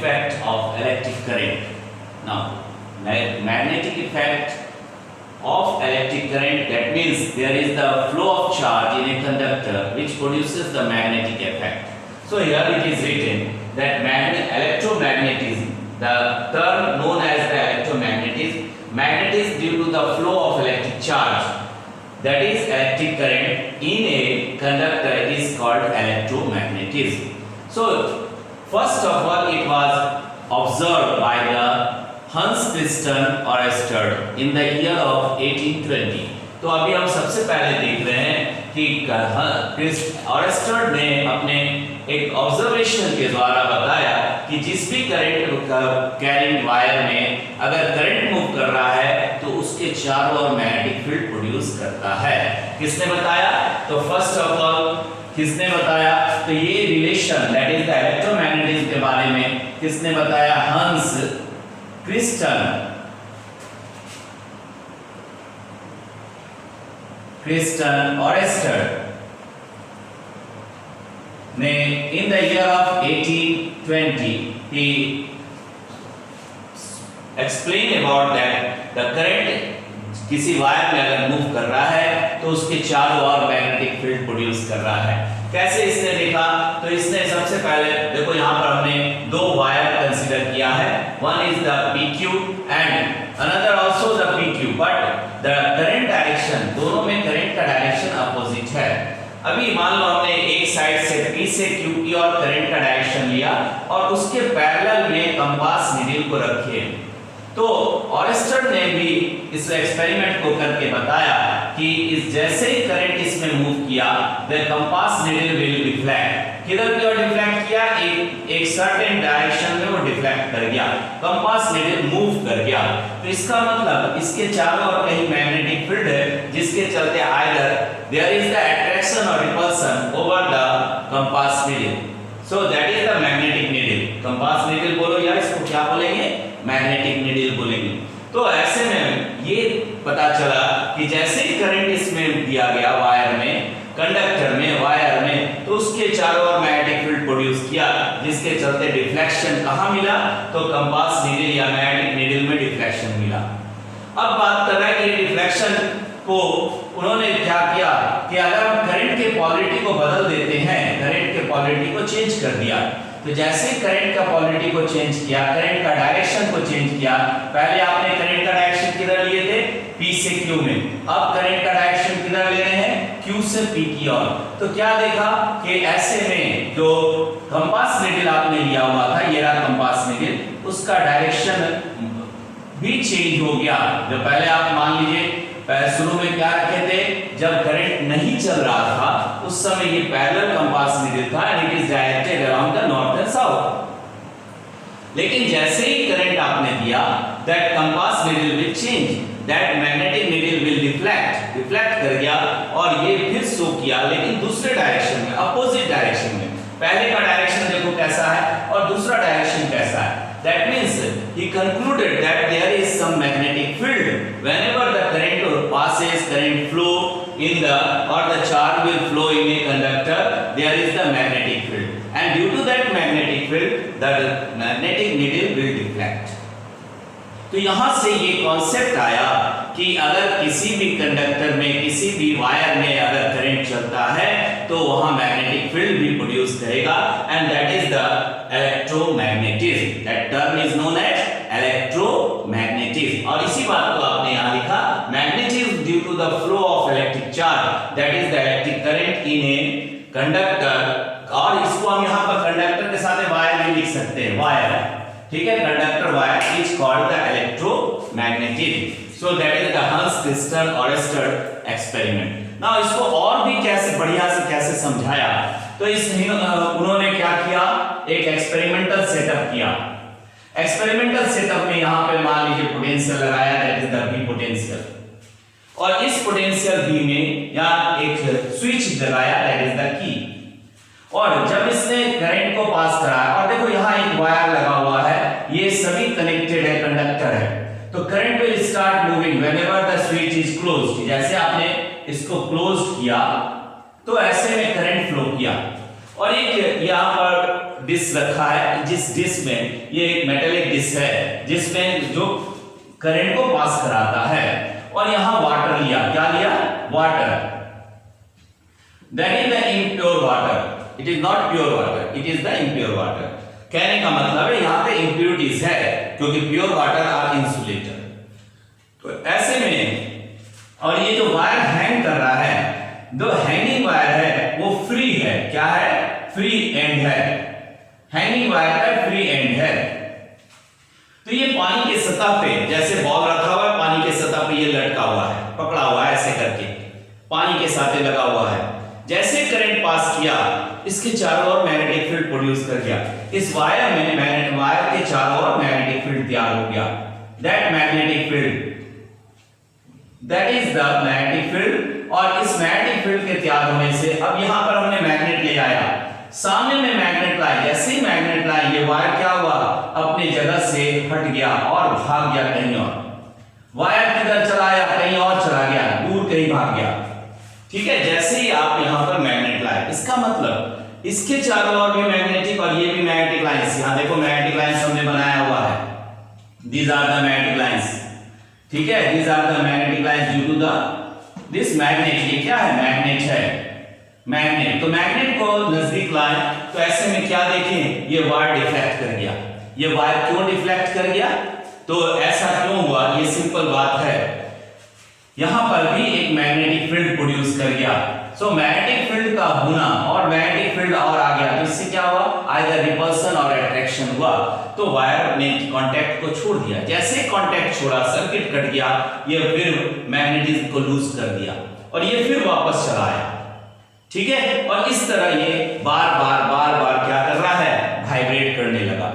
effect of electric current. Now, magnetic effect of electric current, that means there is the flow of charge in a conductor which produces the magnetic effect. So here it is written that electromagnetism, the term known as the electromagnetism, magnetism due to the flow of electric charge, that is electric current in a conductor, is called electromagnetism. So first of all, it was observed by the Hans Christian Ørsted in the year of 1820. तो अभी हम सबसे पहले देख रहे हैं कि ऑरेस्टेड ने अपने एक ऑब्जर्वेशन के द्वारा बताया कि जिस भी करंट कैरिंग वायर में अगर करंट मूव कर रहा है तो उसके चारों ओर मैग्नेटिक फील्ड प्रोड्यूस करता है। किसने बताया? तो फर्स्ट ऑफ ऑल किसने बताया? तो ये relation, that is the electromagnetism के बारे में किसने बताया? हंस क्रिस्टन ऑरेस्टेड ने in the year of 1820 he explained about that the current किसी वायर में अगर मूव कर रहा है तो उसके चारों ओर मैग्नेटिक फील्ड प्रोड्यूस कर रहा है। कैसे इसने देखा? तो इसने सबसे पहले देखो यहाँ पर हमने दो वायर कंसीडर किया है, one is the PQ and another also the PQ, but the current direction, दोनों में करंट का डायरेक्शन अपोजिट है। अभी मान लो हमने एक साइड से P से Q की और करंट का डायरेक्शन लिया और उसके पैरेलल में कंपास नीडल को रखे, तो ऑरेस्टेड ने भी इस एक्सपेरिमेंट को करके बताया कि इस जैसे ही करंट इसमें मूव किया the compass needle will deflect. किधर की ओर डिफ्लेक्ट किया? एक सर्टेन डायरेक्शन में वो डिफ्लेक्ट कर गया, कंपास नीडल मूव कर गया। तो इसका मतलब इसके चारों ओर कहीं मैग्नेटिक फील्ड है जिसके चलते either there is the attraction और repulsion over the compass needle, so that is the magnetic needle. Compass needle बोलो या इसको क्या बोलेंगे? मैग्नेटिक नीडल बोलेंगे। तो ऐसे में ये पता चला कि जैसे ही करंट इसमें दिया गया वायर में, कंडक्टर में, वायर में, तो उसके चारों ओर मैग्नेटिक फील्ड प्रोड्यूस किया जिसके चलते डिफ्लेक्शन कहाँ मिला? तो कंपास नीडल या मैग्नेटिक नीडल में डिफ्लेक्शन मिला। अब बात कर रहे हैं कि डिफ्लेक्शन को उन्होंने क्या किया कि अगर हम करंट के पोलैरिटी को बदल देते हैं, करंट के पोलैरिटी को चेंज कर दिया, तो जैसे करंट का पोलैरिटी को चेंज किया, करंट का डायरेक्शन को चेंज किया, पहले आपने करंट का डायरेक्शन किधर लिए थे? P से Q में, अब करंट का डायरेक्शन किधर ले रहे हैं? Q से P की ओर। तो क्या देखा कि ऐसे में जो कंपास नीडल आपने लिया हुआ था, ये रहा कंपास नीडल, उसका डायरेक्शन भी चेंज हो गया। जो पहले आप मान लीजिए शुरू में क्या रखे थे, जब करंट नहीं चल रहा था उस समय ये पैरेलल कंपास नीडल था and it is directed around the north and south. लेकिन जैसे ही करंट आपने दिया, that compass needle will change, that magnetic needle will deflect कर गया और ये फिर शो किया, लेकिन दूसरे डायरेक्शन में, अपोजिट डायरेक्शन में। पहले का डायरेक्शन देखो कैसा है और दूसरा डायरेक्शन कैसा है। That means he concluded that there is some magnetic field whenever the current passes, current flow in the or the charge will flow in a conductor, there is the magnetic field, and due to that magnetic field the magnetic needle will deflect. तो यहाँ से ये concept आया कि अगर किसी भी conductor में, किसी भी वायर में अगर करंट चलता है तो वहाँ मैग्नेटिक फील्ड भी प्रोड्यूस करेगा and that is the electromagnetism. That term is known as electromagnetism. और इसी बात को आपने यहाँ लिखा, magnetism due to the flow of electric charge, that is the electric current in a conductor. और इसको हम यहाँ पर कंडक्टर के साथ वायर भी लिख सकते हैं, वायर, ठीक है, conductor wire is called the electromagnetism. So that is the हंस क्रिस्टियन ऑरेस्टेड एक्सपेरिमेंट। नाउ इसको और भी कैसे बढ़िया से कैसे समझाया, तो इस उन्होंने क्या किया, एक एक्सपेरिमेंटल सेटअप किया। एक्सपेरिमेंटल सेटअप में यहाँ पे मान लीजिए पोटेंशियल लगाया, that is the V potential, और इस पोटेंशियल V में यहाँ एक स्विच लगाया, दैट इज द की। और जब इसने करंट को पास कराया, और देखो यहाँ एक वायर लगा हुआ है, ये सभी कनेक्टेड है, कंडक्टर है, तो current will start moving whenever the switch is closed. जैसे आपने इसको क्लोज किया तो ऐसे में करंट फ्लो किया। और एक यहाँ पर डिश रखा है, जिस डिश में ये एक मेटेलिक डिश है जिसमें जो करंट को पास कराता है, और यहां वाटर लिया, क्या लिया, water, that is the impure water, it is not pure water, it is the impure water. कहने का मतलब है यहां पे इंप्योरिटीज है, क्योंकि प्योर वाटर आर इंसुलेटर। तो ऐसे में, और ये जो वायर हैंग कर रहा है, जो हैंगिंग वायर है वो फ्री है, क्या है, फ्री एंड है, हैंगिंग वायर का फ्री एंड है। तो ये पानी के सतह पे, जैसे बॉल रखा हुआ है, पानी के सतह पे ये लटका हुआ है, पकड़ा हुआ है ऐसे करके, पानी के साथ लगा हुआ है। जैसे करंट पास किया, इसके चारों ओर मैग्नेटिक फील्ड प्रोड्यूस कर दिया, इस वायर में वायर के चारों ओर मैग्नेटिक फील्ड तैयार हो गया। That magnetic field, that is the magnetic field. और इस मैग्नेटिक फील्ड के तैयार होने से अब यहां पर हमने मैग्नेट ले आया, सामने में मैग्नेट लाए, जैसे ही मैग्नेट लाए ये वायर क्या हुआ, अपनी जगह से हट गया और भाग गया कहीं और। वायर किधर चला गया, कहीं और चला गया, दूर कहीं भाग गया। ठीक है, जैसे ही आप यहां पर मैग्नेट लाए, इसका मतलब इसके चारों ओर भी मैग्नेटिक और ये भी मैग्नेटिक लाइंस, यहां देखो मैग्नेटिक लाइंस हमने बनाया हुआ है, these are the magnetic lines. ठीक है, these are the magnetic lines due to the this magnet. ये क्या है, मैग्नेट है, मैग्नेट। तो मैग्नेट को नजदीक लाए तो ऐसे में क्या देखें, ये वायर डिफ्लेक्ट कर गया। ये वायर क्यों डिफ्लेक्ट कर गया, तो ऐसा क्यों हुआ, ये सिंपल बात है, यहां पर भी एक मैग्नेटिक फील्ड प्रोड्यूस कर गया। सो मैग्नेटिक फील्ड का होना और मैग्नेटिक फील्ड और आ गया, तो इससे क्या हुआ, आइदर रिपल्सन और अट्रैक्शन हुआ। तो वायर ने कांटेक्ट को छोड़ दिया, जैसे कांटेक्ट छोड़ा सर्किट कट गया, ये फिर मैग्नेटिज्म को लूज कर दिया और ये फिर वापस चला आया। ठीक है, और इस तरह ये बार बार क्या कर रहा है, वाइब्रेट करने लगा।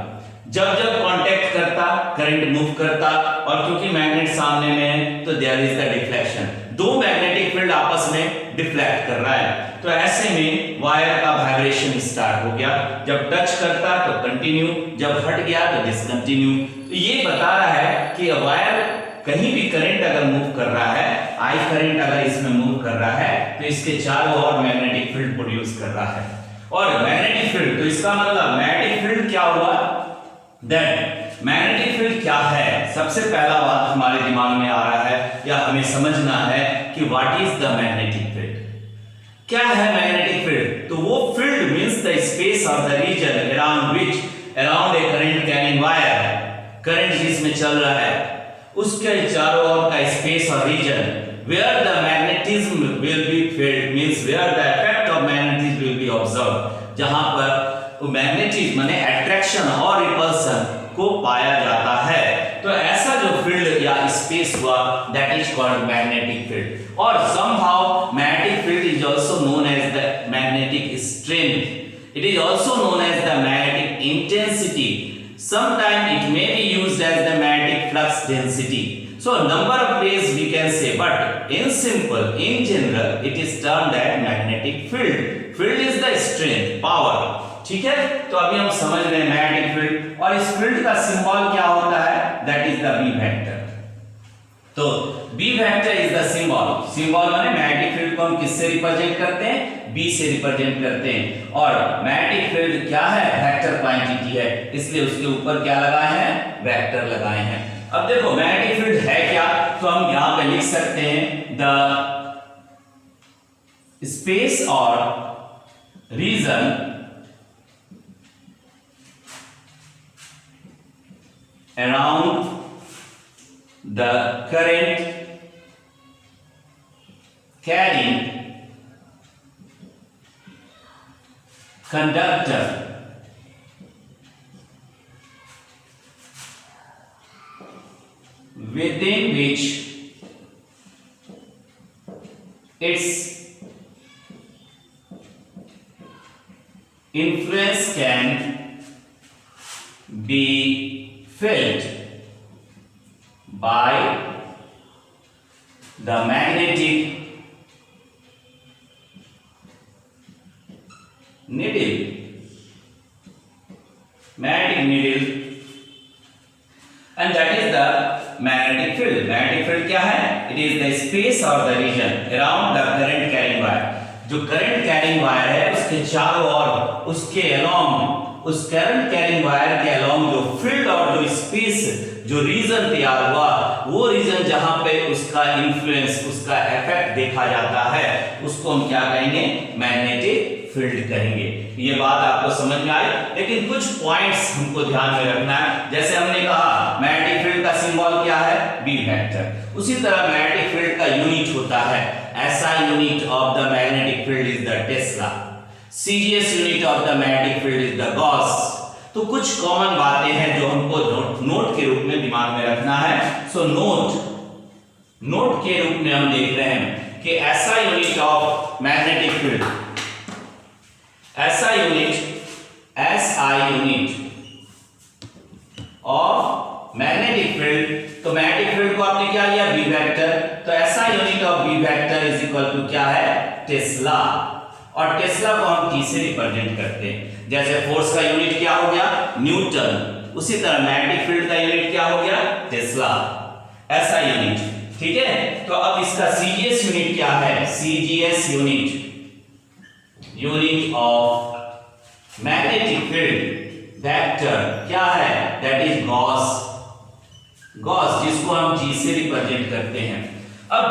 जब जब कांटेक्ट करता, करंट मूव करता, और क्योंकि मैग्नेट सामने में है तो देयर इज द डिफ्लेक्शन, दो मैग्नेटिक फील्ड आपस में डिफ्लेक्ट कर रहा है। तो ऐसे में वायर का वाइब्रेशन स्टार्ट हो गया, जब टच करता तो कंटिन्यू, जब हट गया तो डिसकंटिन्यू। तो ये बता रहा है कि वायर कहीं भी करंट अगर मूव कर रहा है, आई करंट अगर इसमें मूव कर रहा है, तो इसके चारों ओर मैग्नेटिक फील्ड प्रोड्यूस कर रहा है। और मैग्नेटिक फील्ड, तो इसका मतलब मैग्नेटिक फील्ड क्या हुआ, दैट मैग्नेटिक फील्ड क्या है। सबसे पहला बात हमारे दिमाग में आ रहा है या हमें समझना है कि what is the magnetic field, क्या है मैग्नेटिक फील्ड। तो वो फील्ड मींस द स्पेस और the region around a current carrying wire, current जिसमें चल रहा है उसके चारों ओर का स्पेस और reason where the magnetism will be felt, means where the effect of magnetism will be observed, जहां पर मैग्नेटिज्म माने अट्रैक्शन और रिपल्सन को पाया जाता है। तो ऐसा जो फील्ड या स्पेस हुआ, that is called magnetic field. और somehow magnetic field is also known as the magnetic strength, it is also known as the magnetic intensity, sometimes it may be used as the magnetic flux density. So number of ways we can say, but in simple, in general, it is termed as magnetic field. Field is the strength, power. ठीक है, तो अभी हम समझ रहे हैं magnetic field, और इस फील्ड का सिंबल क्या होता है, that is the B vector. तो B vector is the symbol, symbol माने मैग्नेटिक फील्ड को हम किससे रिप्रेजेंट करते हैं, बी से रिप्रेजेंट करते हैं। और मैग्नेटिक फील्ड क्या है, वेक्टर क्वांटिटी है, इसलिए उसके ऊपर क्या लगाए हैं, वेक्टर लगाए हैं। अब देखो मैग्नेटिक फील्ड है क्या, तो हम यहां पे लिख सकते हैं द स्पेस और reason around the current carrying conductor within which its influence can be felt by the magnetic needle, and that is the magnetic field. Magnetic field क्या है, it is the space or the region around the current carrying wire, जो current carrying wire है उसके चारों ओर, उसके along उस current carrying wire के along जो फील्ड और जो स्पेस जो रीजन तैयार हुआ, वो रीजन जहां पे उसका इन्फ्लुएंस, उसका इफेक्ट देखा जाता है, उसको हम क्या कहेंगे? मैग्नेटिक फील्ड कहेंगे। ये बात आपको समझ में आई। लेकिन कुछ पॉइंट्स हमको ध्यान में रखना है। जैसे हमने कहा मैग्नेटिक फील्ड का सिंबल क्या है? B vector. उसी तरह मैग्नेटिक फील्ड का यूनिट होता है, SI unit of the magnetic field is the tesla, CGS unit of the magnetic field is the gauss. तो कुछ कॉमन बातें हैं जो हमको नोट के रूप में दिमाग में रखना है। सो नोट के रूप में हम देख रहे हैं कि SI unit of magnetic field, SI unit of magnetic field. तो मैग्नेटिक फील्ड को आपने क्या लिया? B vector. तो SI unit of B vector is equal to क्या है? टेस्ला। और टेस्ला को हम T से रिप्रेजेंट करते हैं। जैसे फोर्स का यूनिट क्या हो गया? न्यूटन। उसी तरह मैग्नेटिक फील्ड का यूनिट क्या हो गया? Tesla, SI unit. ठीक है। तो अब इसका CGS यूनिट क्या है? CGS unit of magnetic field vector क्या है? दैट इज गॉस, जिसको हम G से रिप्रेजेंट करते हैं। अब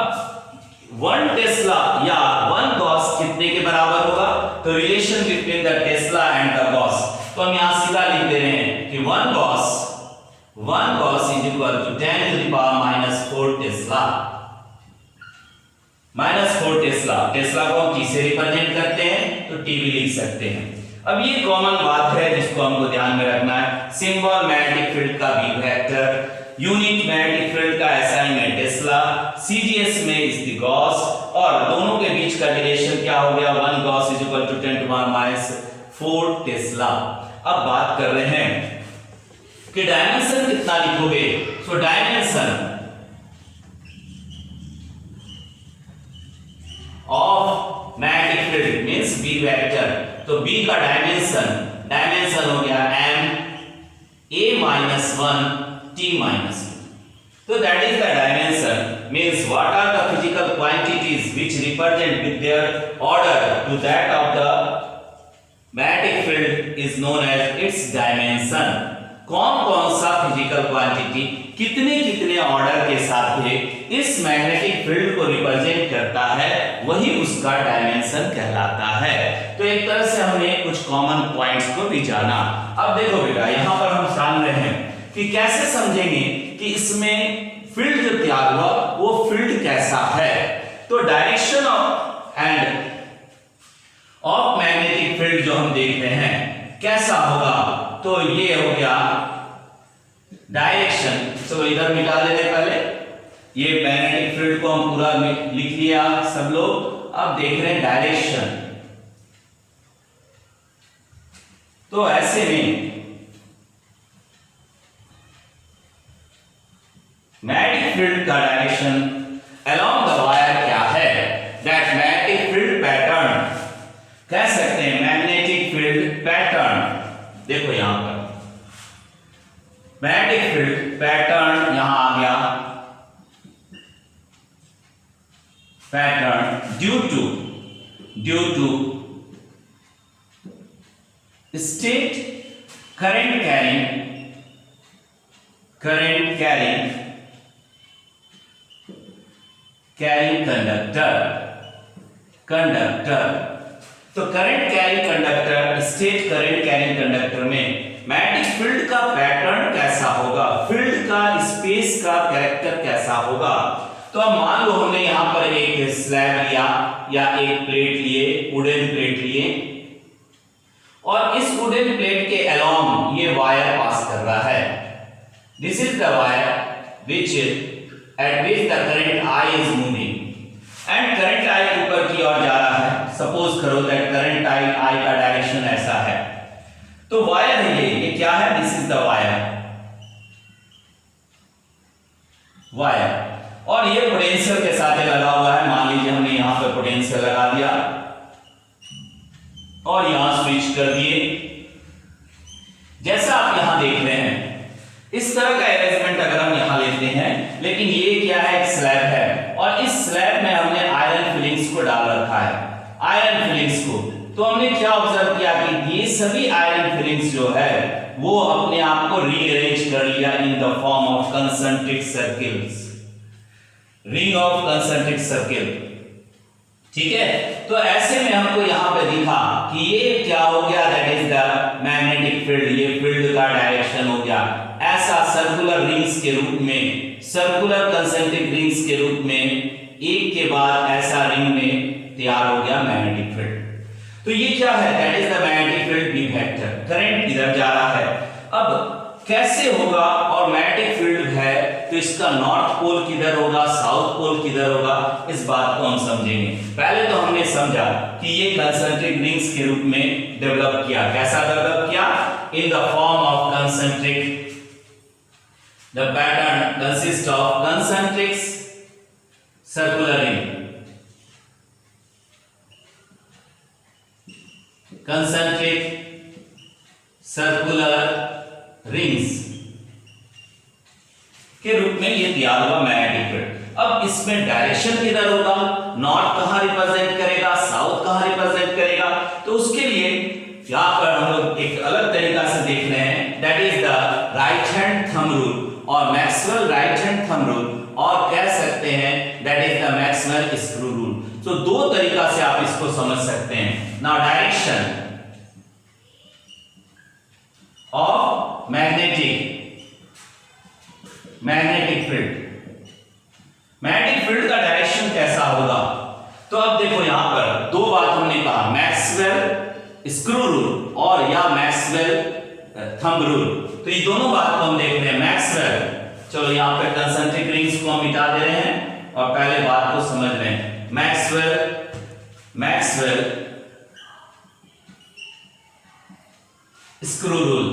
1 टेस्ला या 1 गॉस कितने के बराबर होगा? तो relation between the Tesla and the gauss, तो हम यहां सीधा लिख दे रहे हैं कि 1 gauss is equal to 10 to the power -4 tesla. -4 tesla को हम T से रिप्रेजेंट करते हैं, तो T भी लिख सकते हैं। अब ये कॉमन बात है जिसको हमको ध्यान में रखना है। सिंबल मैग्नेटिक फील्ड का B vector, unit magnetic field का SI में टेस्ला, CGS में इज द गॉस, और दोनों के बीच का रिलेशन क्या हो गया? 1 gauss is equal to 10 to the power -4 tesla. अब बात कर रहे हैं कि डायमेंशन कितना लिखोगे? So dimension of magnetic field means B vector. तो B का डायमेंशन हो गया m a-1 t-1. So that is the dimension, means what are the physical quantities which represent with their order to that of the magnetic field is known as its dimension. कौन सा physical quantity कितने order के साथ इस magnetic field को represent करता है, वही उसका डायमेंशन कहलाता है। तो एक तरह से हमने कुछ कॉमन पॉइंट्स को भी जाना। अब देखो बेटा, यहाँ पर हम जान रहे हैं कि कैसे समझेंगे कि इसमें फील्ड जो तैयार हुआ वो फील्ड कैसा है। तो डायरेक्शन ऑफ मैग्नेटिक फील्ड जो हम देख रहे हैं कैसा होगा, तो ये हो गया डायरेक्शन। तो इधर मिटा देते पहले, ये मैग्नेटिक फील्ड को हम पूरा लिख लिया सब लोग। अब देख रहे हैं डायरेक्शन। तो ऐसे में मैग्नेटिक फील्ड का डायरेक्शन अलोंग द वायर क्या है? दैट मैग्नेटिक फील्ड पैटर्न कह सकते हैं, मैग्नेटिक फील्ड पैटर्न। देखो यहां पर मैग्नेटिक फील्ड पैटर्न यहां आ गया, pattern due to straight current carrying conductor. तो current carrying conductor, straight current carrying conductor में मैग्नेटिक फील्ड का पैटर्न कैसा होगा, फील्ड का स्पेस का कैरेक्टर कैसा होगा। तो अब मान लो हमने यहां पर एक स्लैब लिया या एक प्लेट लिए, वुडन प्लेट लिए, और इस वुडन प्लेट के अलोंग ये वायर पास कर रहा है। This is the wire which at which the current I is moving and current I ऊपर की ओर जा रहा है। सपोज करो दैट करंट I का डायरेक्शन ऐसा है। तो वायर है ये क्या है? दिस इज द वायर, और ये पोटेंशियल के साथ लगा हुआ है। मान लीजिए हमने यहां पर पोटेंशियल लगा दिया और यहां स्विच कर दिए। जैसा आप यहां देख रहे हैं, इस तरह का अरेंजमेंट अगर हम यहां लेते हैं, लेकिन ये क्या है? एक स्लैब है, और इस स्लैब में हमने आयरन फिलिंग्स को डाल रखा है, आयरन फिलिंग्स को। तो हमने क्या ऑब्जर्व किया कि ये सभी आयरन फिलिंग्स जो है वो अपने आप को रीअरेंज कर लिया in the form of concentric circles, ring of concentric circle. ठीक है, तो ऐसे में हमको यहां पे दिखा कि ये क्या हो गया, that is the magnetic field, ये फील्ड का डायरेक्शन हो गया। ऐसा सर्कुलर रिंग्स के रूप में, सर्कुलर कंसंट्रिक रिंग्स के रूप में एक के बाद ऐसा रिंग में तैयार हो गया मैग्नेटिक फील्ड। तो ये क्या है, that is the magnetic field B vector, current इधर जा रहा है। अब कैसे होगा, और मैग्नेटिक फील्ड है तो इसका नॉर्थ पोल किधर होगा, साउथ पोल किधर होगा, इस बात को हम समझेंगे। पहले तो हमने समझा कि ये कंसंट्रिक रिंग्स के रूप में डेवलप किया। कैसा डेवलप किया, in the form of concentric, the pattern consist of concentric circular ring, concentric circular rings के रूप में ये तैयार हुआ मैग्नेटिक फील्ड। अब इसमें डायरेक्शन किधर होगा, नॉर्थ कहां रिप्रेजेंट करेगा, साउथ कहां रिप्रेजेंट करेगा, तो उसके लिए यहां पर हम लोग एक अलग तरीका से देख रहे हैं, that is the right hand thumb rule और Maxwell right hand thumb rule, और कह सकते हैं that is the Maxwell screw rule. तो दो तरीका से आप इसको समझ सकते हैं। Now direction of magnetic field, magnetic field का डायरेक्शन कैसा होगा, तो अब देखो यहां पर दो बात हमने कहा, मैक्सवेल स्क्रू रूल और या मैक्सवेल थंब रूल। तो ये दोनों बात को हम देख रहे हैं। मैक्सवेल, चलो यहां पे कंसंट्रिक रिंग्स को हम मिटा दे रहे हैं और पहले बात को समझ रहे हैं। मैक्सवेल स्क्रू रूल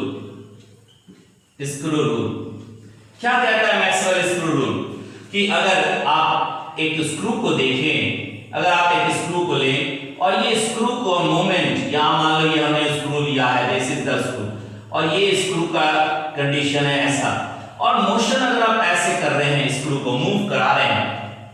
क्या कहता है मैक्सवेल स्क्रू रूल, कि अगर आप एक स्क्रू को देखें, अगर आप एक स्क्रू को लें और ये स्क्रू को मोमेंट, यहां मान लो ये हमने स्क्रू लिया है, दिस इज द स्क्रू, और ये स्क्रू का कंडीशन है ऐसा, और मोशन अगर आप ऐसे कर रहे हैं, स्क्रू को मूव करा रहे हैं,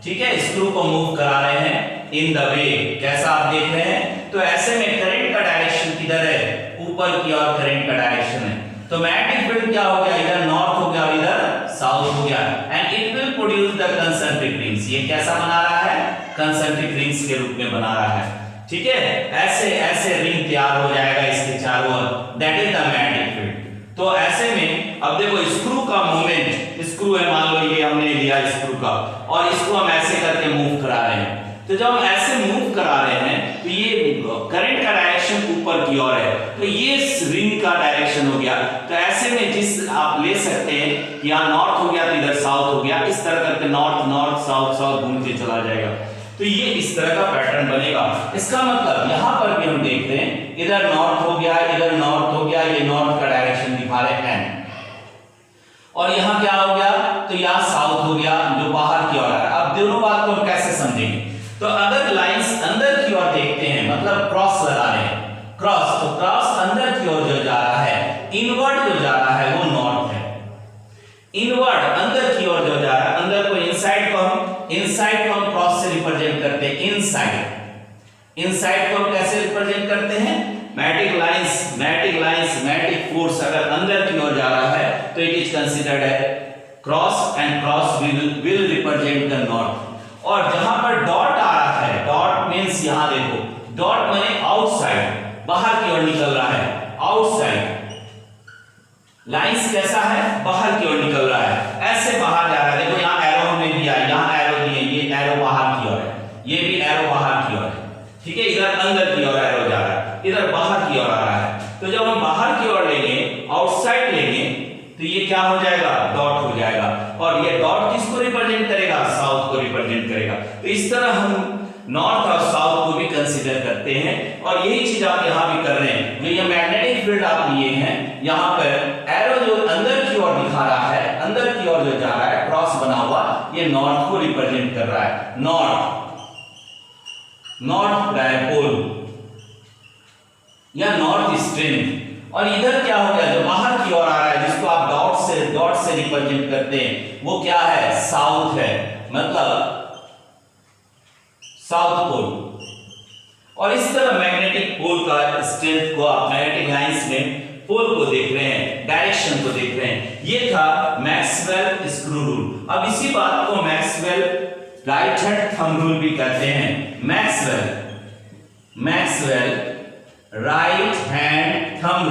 ठीक है, स्क्रू को मूव करा रहे हैं इन द वे, कैसा आप देख रहे हैं, तो ऐसे में करंट का डायरेक्शन किधर है, ऊपर की ओर करंट का डायरेक्शन है। तो मैग्नेटिक फील्ड क्या हो गया, इधर नॉर्थ हो गया और इधर साउथ हो गया, and it will produce the concentric rings. ये कैसा बना रहा है, कंसंट्रिक रिंग्स के रूप में बना रहा है। ठीक है, ऐसे ऐसे रिंग तैयार हो जाएगा इसके चारों ओर, that is the magnetic field. तो ऐसे में अब देखो स्क्रू का मूवमेंट, स्क्रू है मान लो ये हमने लिया स्क्रू का, और इसको हम ऐसे करके मूव करा रहे हैं, तो जब हम ऐसे मूव करा रहे हैं तो ये करंट का डायरेक्शन ऊपर की ओर है, तो ये रिंग का डायरेक्शन हो गया। तो ऐसे में जिस आप ले सकते हैं, यहाँ नॉर्थ हो गया तो इधर साउथ हो गया, इस तरह करके नॉर्थ नॉर्थ साउथ साउथ घूमते चला जाएगा। तो ये इस तरह का पैटर्न बनेगा। इसका मतलब यहाँ पर भी हम देख रहे हैं, इधर नॉर्थ हो गया, इधर नॉर्थ हो गया, ये नॉर्थ का डायरेक्शन दिखा रहे हैं, और यहाँ क्या हो गया, तो यहाँ साउथ हो गया जो बाहर की ओर आ रहा है। अब दोनों बात को कैसे समझेंगे, तो अगर लाइंस अंदर की ओर देखते हैं, मतलब क्रॉस लगा रहे हैं, क्रॉस, तो क्रॉस अंदर की ओर जो जा रहा है, इनवर्ड जो जा रहा है वो नॉर्थ है, इनवर्ड अंदर की ओर जो जा रहा है, अंदर को इनसाइड को हम क्रॉस से रिप्रेजेंट करते हैं, इनसाइड को हम कैसे रिप्रेजेंट करते हैं, मैग्नेटिक फोर्स अगर अंदर की ओर जा रहा है तो इट इज कंसीडर्ड है cross, and cross will represent the north. और जहां पर डॉट आ रहा है, डॉट मींस यहां देखो, डॉट माने आउटसाइड, बाहर की ओर निकल रहा है, आउटसाइड। लाइंस कैसा है, बाहर की ओर निकल रहा है, ऐसे बाहर जा रहा है। देखो यहां एरो हमने दिया, यहां एरो दिए, ये एरो बाहर की ओर है, ये भी एरो बाहर की ओर है, ठीक है, इधर अंदर की ओर एरो जा रहा है, इधर बाहर की ओर आ रहा है। तो जब हम बाहर की ओर लेंगे, आउटसाइड लेंगे, तो ये क्या हो जाएगा, डॉट हो जाएगा, और ये डॉट किसको रिप्रेजेंट करेगा, साउथ को रिप्रेजेंट करेगा। तो इस तरह हम नॉर्थ और साउथ को भी कंसीडर करते हैं, और यही चीज आप यहां भी कर रहे हैं। जो ये मैग्नेटिक फील्ड आप लिए हैं, यहां पर एरो जो अंदर की ओर दिखा रहा है, अंदर की ओर जो जा रहा है, क्रॉस बना हुआ, ये नॉर्थ को रिप्रेजेंट कर रहा है, नॉर्थ डायपोल या नॉर्थ स्ट्रिंग। और इधर क्या हो गया, जो बाहर की ओर आ रहा है, जिसको आप डॉट से रिप्रेजेंट करते हैं, वो क्या है, साउथ है, मतलब साउथ पोल। और इस तरह मैग्नेटिक पोल का स्ट्रेंथ को आप मैग्नेटिक लाइंस में पोल को देख रहे हैं, डायरेक्शन को देख रहे हैं। ये था मैक्सवेल स्क्रू रूल। अब इसी बात को Maxwell right hand thumb rule भी कहते हैं। Maxwell right hand thumb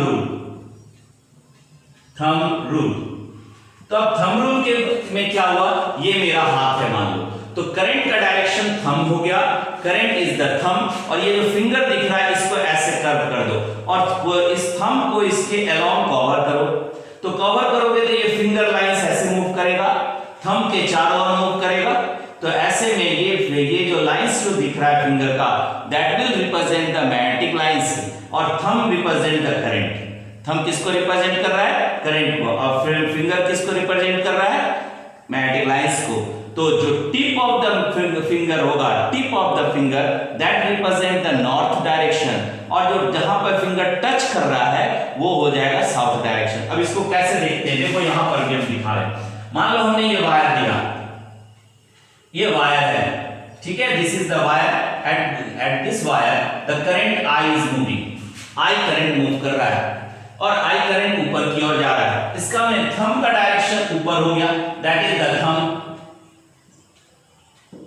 rule. तो अब थंब रूल के में क्या हुआ, ये मेरा हाथ है मान लो, तो करंट का डायरेक्शन थंब हो गया, करंट इज द थंब, और ये जो फिंगर दिख रहा है इसको ऐसे कर्व कर दो और इस थंब को इसके अलोंग कवर करो। तो कवर करोगे तो ये फिंगर लाइंस ऐसे मूव करेगा, थंब के चारों ओर मूव करेगा। तो ऐसे में ये जो लाइंस जो दिख रहा है फिंगर का, that will represent the magnetic lines, और thumb represent the current. Thumb किसको रिप्रेजेंट कर रहा है, करंट को, और फिंगर किसको रिप्रेजेंट कर रहा है, मैग्नेटिक लाइंस को। तो जो टिप ऑफ द फिंगर होगा, tip of the finger that represent the north direction, और जो जहां पर फिंगर टच कर रहा है वो हो जाएगा साउथ डायरेक्शन। अब इसको कैसे देखते हैं, देखो यहां पर भी हम दिखा रहे हैं। मान लो हमने ये वायर दिया, ये वायर है, ठीक है, this is the wire, at this wire the current I is moving, I current move कर रहा है और आई करंट ऊपर की ओर जा रहा है। इसका में थंब का डायरेक्शन ऊपर हो गया, that is the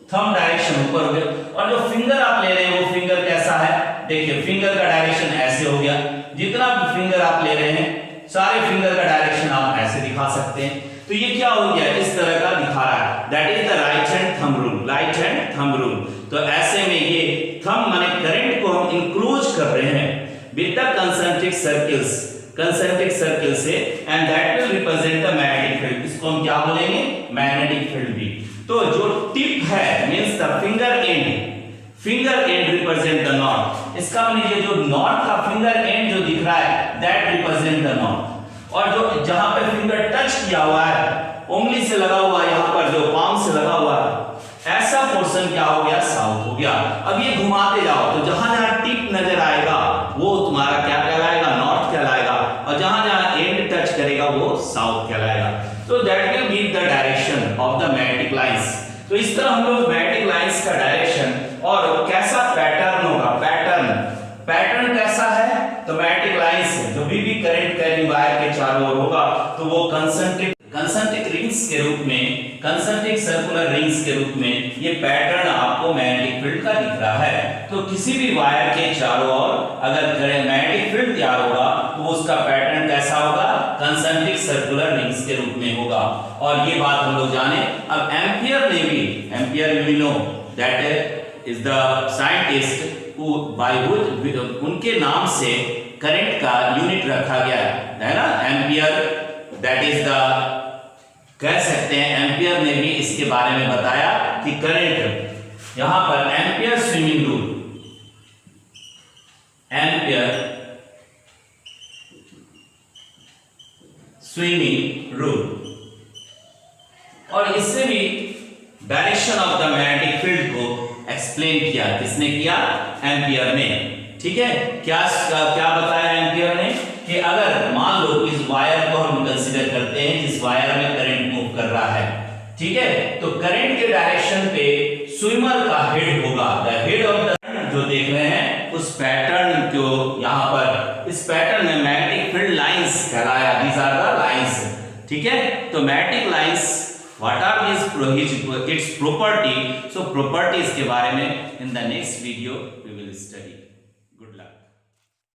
thumb direction ऊपर हो गया। और जो फिंगर आप ले रहे हैं वो फिंगर कैसा है, देखिए फिंगर का डायरेक्शन ऐसे हो गया। जितना भी फिंगर आप ले रहे हैं सारे फिंगर का डायरेक्शन आप ऐसे दिखा सकते हैं। तो ये क्या हो गया, इस तरह का दिखा रहा है, that is the right hand thumb rule, right hand thumb rule. तो ऐसे में ये थंब माने करंट को हम इंक्लोज कर रहे हैं विद द कंसेंट्रिक सर्किल से, and that will represent the magnetic field. इसको हम क्या बोलेंगे, मैग्नेटिक फील्ड भी। तो जो टिप है means the finger and represent the north. इसका मतलब ये जो नॉर्थ का फिंगर एंड जो दिख रहा है दैट रिप्रेजेंट द नॉर्थ, और जो जहां पे फिंगर टच किया हुआ है, उंगली से लगा हुआ है, यहां पर जो पाम से लगा हुआ है, ऐसा पोर्शन क्या हो गया, साउथ हो गया। अब ये घुमाते जाओ तो जहां जहां टिप नजर आएगा वो तुम्हारा क्या कहलाएगा, नॉर्थ कहलाएगा, और जहां जहां एंड टच करेगा वो साउथ कहलाएगा। तो that will give the direction of the magnetic lines. तो इस तरह हम लोग मैग्नेटिक लाइंस का डायरेक्शन और कैसा पैटर्न होगा, पैटर्न कैसा है, तो मैग्नेटिक लाइंस जो भी करंट कैरिंग वायर के चारों ओर होगा तो वो कंसेंट्रिक रिंग्स के रूप में, कंसेंट्रिक सर्कुलर रिंग्स के रूप में ये पैटर्न आपको मैग्नेटिक फील्ड का दिख रहा है। तो किसी भी वायर के चारों ओर अगर मैग्नेटिक फील्ड तैयार होगा तो उसका पैटर्न कैसा होगा, कंसेंट्रिक सर्कुलर रिंग्स के रूप में होगा। और ये बात हम लोग जाने। अब Ampere you know that is the scientist by उनके नाम से करंट का यूनिट रखा गया है ना, एम्पियर, दैट इज द, कह सकते हैं एम्पियर ने भी इसके बारे में बताया कि करंट, यहां पर ampere swimming rule, ampere swimming rule, और इससे भी direction of the magnetic field को एक्सप्लेन किया। किसने किया, एम्पियर ने। ठीक है, क्या बताया एम्पियर ने कि अगर मान लो इस वायर को हम कंसीडर करते हैं जिस वायर में करंट मूव कर रहा है, ठीक है, तो करंट के डायरेक्शन पे स्विमर का हेड होगा, द हेड ऑफ द, जो देख रहे हैं उस पैटर्न को, यहां पर इस पैटर्न में मैग्नेटिक फील्ड लाइंस कहलाया, दीज आर द लाइंस। ठीक है, तो magnetic lines what are its property, so properties के बारे में in the next video we will study।